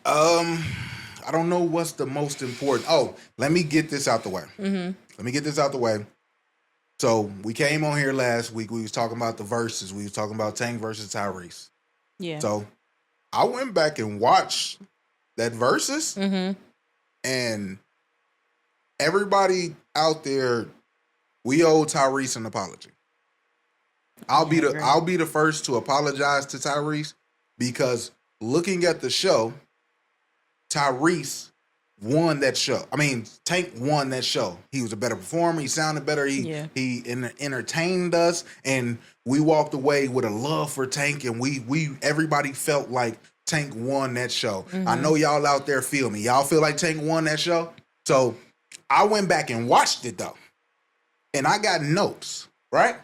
I don't know what's the most important. Oh, let me get this out the way. Let me get this out the way. So we came on here last week. We was talking about the verses. We was talking about Tank versus Tyrese. Yeah. So I went back and watched that versus, and everybody out there, we owe Tyrese an apology. I'll be the first to apologize to Tyrese because looking at the show, Tyrese won that show. I mean, Tank won that show. He was a better performer. He sounded better. He entertained us, and we walked away with a love for Tank, and we everybody felt like Tank won that show. I know y'all out there feel me. Y'all feel like Tank won that show? So I went back and watched it though, and I got notes, right?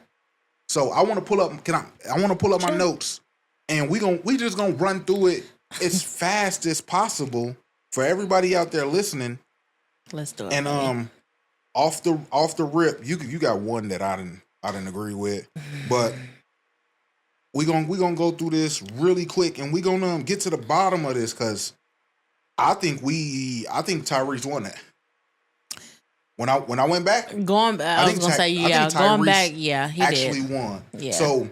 So I want to pull up. I want to pull up my notes, and we just gonna run through it as fast as possible for everybody out there listening. Let's do it. And off the rip, you got one that I didn't agree with, but we gonna go through this really quick, and we gonna get to the bottom of this because I think Tyrese won that. When I went back, I was gonna say going back, he actually did. won. Yeah. So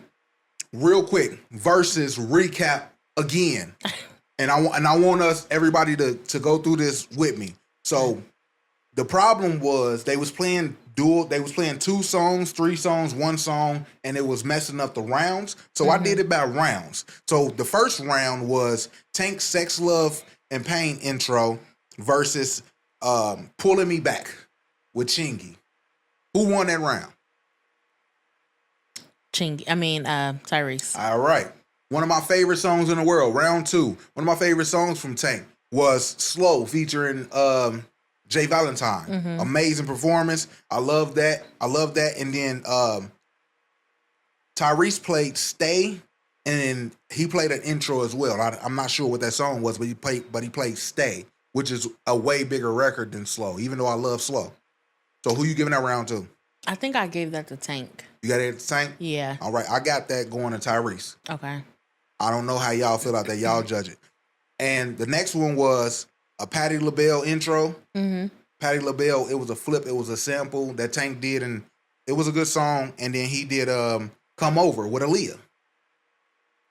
real quick, versus recap again, and I want everybody to go through this with me. So the problem was they was playing dual. They was playing 2 songs, 3 songs, 1 song, and it was messing up the rounds. So I did it by rounds. So the first round was Tank's Sex, Love, and Pain intro versus Pulling Me Back with Chingy. Who won that round? Tyrese. All right. One of my favorite songs in the world, round 2. One of my favorite songs from Tank was Slow featuring Jay Valentine. Amazing performance. I love that. And then Tyrese played Stay, and he played an intro as well. I'm not sure what that song was, but he played Stay, which is a way bigger record than Slow, even though I love Slow. So who you giving that round to? I think I gave that to Tank. You got it to Tank? Yeah. All right, I got that going to Tyrese. Okay. I don't know how y'all feel about that. Y'all judge it. And the next one was a Patti LaBelle intro. Patti LaBelle, it was a flip. It was a sample that Tank did, and it was a good song. And then he did Come Over with Aaliyah.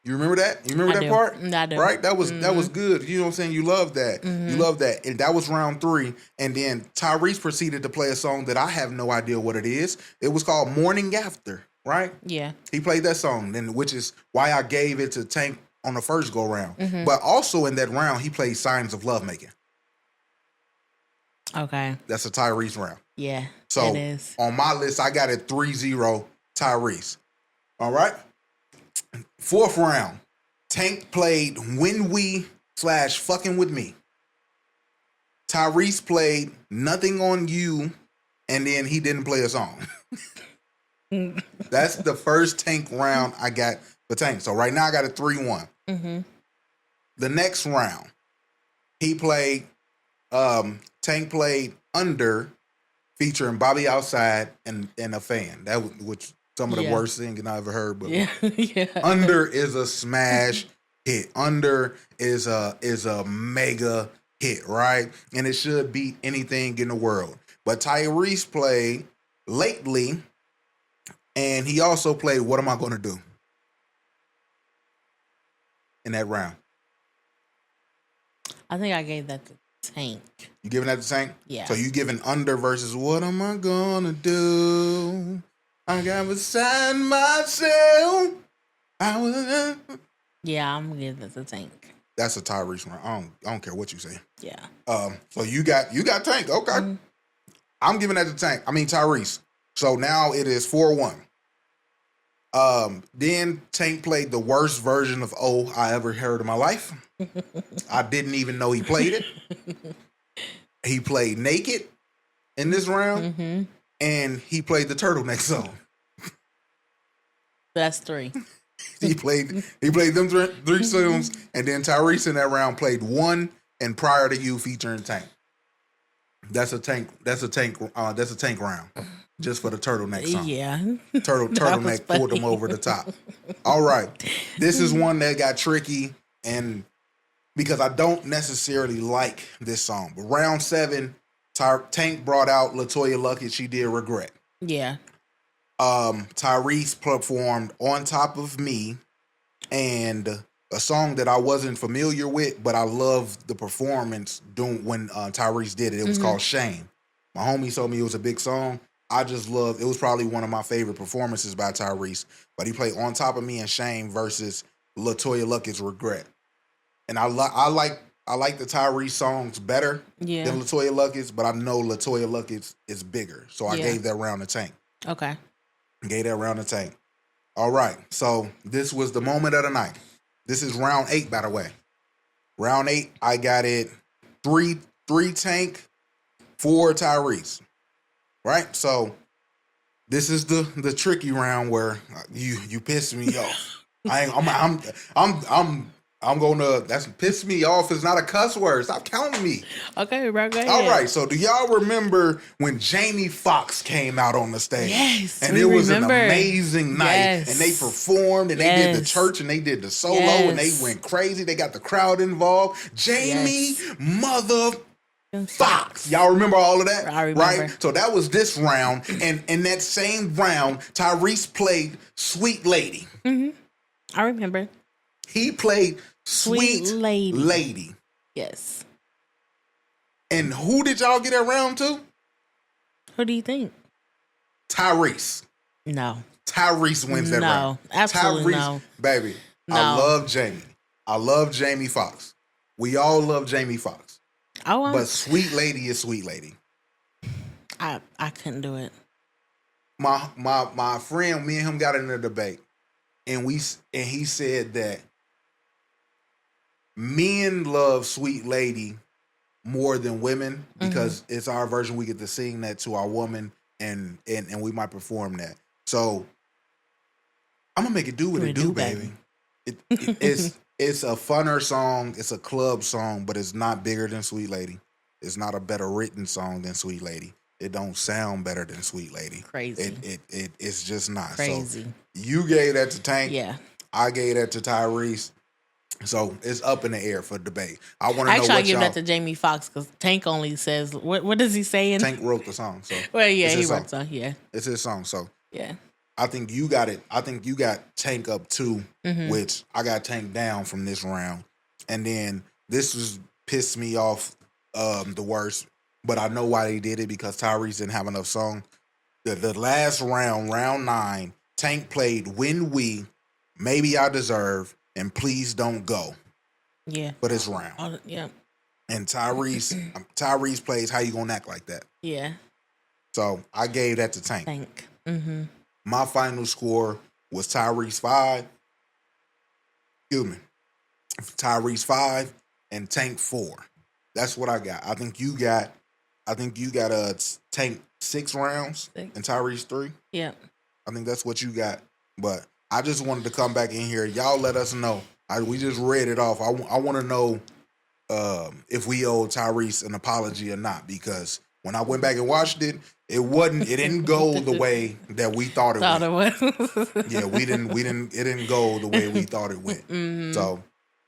You remember that? You remember that part? I do. Right? That was good. You know what I'm saying? You love that. You love that. And that was round 3. And then Tyrese proceeded to play a song that I have no idea what it is. It was called Morning After, right? Yeah. He played that song, which is why I gave it to Tank on the first go round. But also in that round, he played Signs of Lovemaking. Okay. That's a Tyrese round. Yeah. So it is. on my list, I got it 3-0 Tyrese. All right. 4th round, Tank played When We / Fucking With Me. Tyrese played Nothing On You, and then he didn't play a song. That's the first Tank round I got for Tank. So right now I got a 3-1. The next round, Tank played Under, featuring Bobby Outside and a fan. Which some of the worst singing I ever heard. But Under is a smash hit. Under is a mega hit, right? And it should beat anything in the world. But Tyrese played Lately, and he also played What Am I Gonna Do in that round. I think I gave that to Tank. You giving that to Tank? Yeah. So you giving Under versus What Am I Gonna Do? I got beside myself. Yeah, I'm gonna give that to Tank. That's a Tyrese round. I don't care what you say. Yeah. So you got Tank. Okay. I'm giving that to Tyrese. So now it is 4-1. Then Tank played the worst version of Oh I ever heard in my life. I didn't even know he played it. He played Naked in this round, and he played the Turtleneck song. That's 3. He played them 3 songs, and then Tyrese in that round played One and Prior to You featuring Tank. That's a Tank round. Just for the Turtleneck song. Yeah. Turtleneck pulled them over the top. All right. This is one that got tricky, and because I don't necessarily like this song. But round 7, Tank brought out LaToya Luckett. She did Regret. Yeah. Tyrese performed On Top of Me, and a song that I wasn't familiar with, but I loved the performance when Tyrese did it. It was called Shame. My homie told me it was a big song. I just loved it. Was probably one of my favorite performances by Tyrese. But he played On Top of Me and Shame versus LaToya Luckett's Regret. And I like the Tyrese songs better than LaToya Luckett's, but I know LaToya Luckett's is bigger. So I gave that round to Tank. Okay. Gave that round to Tank. All right. So this was the moment of the night. This is round 8, by the way. Round 8, I got it 3 Tank, 4 Tyrese. Right? So this is the tricky round where you piss me off. I'm gonna. That's piss me off is not a cuss word. Stop counting me. Okay, bro. Go ahead. All right. So, do y'all remember when Jamie Foxx came out on the stage? Yes, and it was an amazing night, and they performed, and they did the church, and they did the solo, and they went crazy. They got the crowd involved. Jamie mother Fox. Y'all remember all of that? I remember. Right? So that was this round, and in that same round, Tyrese played Sweet Lady. Mm-hmm. I remember. He played Sweet Lady. Yes. And who did y'all get that round to? Who do you think? Tyrese. No. Tyrese wins that round. No, absolutely Tyrese, no. Baby, No. I love Jamie. I love Jamie Foxx. We all love Jamie Foxx. But Sweet Lady is Sweet Lady. I couldn't do it. My friend, me and him got in a debate, and he said that men love Sweet Lady more than women because it's our version. We get to sing that to our woman, and we might perform that. So I'm gonna make it do what it do, baby. It's a funner song. It's a club song, but it's not bigger than Sweet Lady. It's not a better written song than Sweet Lady. It don't sound better than Sweet Lady. Crazy. It's just not. Crazy. So you gave that to Tank. Yeah. I gave that to Tyrese. So it's up in the air for debate. I want to know Actually, what I give that to Jamie Foxx because Tank only says what does he say? Tank wrote the song. So well, yeah, he wrote the song. Yeah, it's his song. So yeah. I think you got it. I think you got Tank up 2, which I got Tank down from this round. And then this was pissed me off the worst. But I know why they did it because Tyrese didn't have enough song. The last round, round 9, Tank played When We, Maybe I Deserve, and Please Don't Go. Yeah. For this round. Yeah. And Tyrese plays How You Gonna Act Like That. Yeah. So I gave that to Tank. Tank. Mm-hmm. My final score was Tyrese 5. Excuse me. Tyrese 5 and Tank 4. That's what I got. I think you got Tank 6 rounds and Tyrese 3. Yeah. I think that's what you got. But I just wanted to come back in here. Y'all let us know. We just read it off. I want to know if we owe Tyrese an apology or not, because when I went back and watched it, it didn't go the way that we thought it went. Yeah, it didn't go the way we thought it went. Mm-hmm. So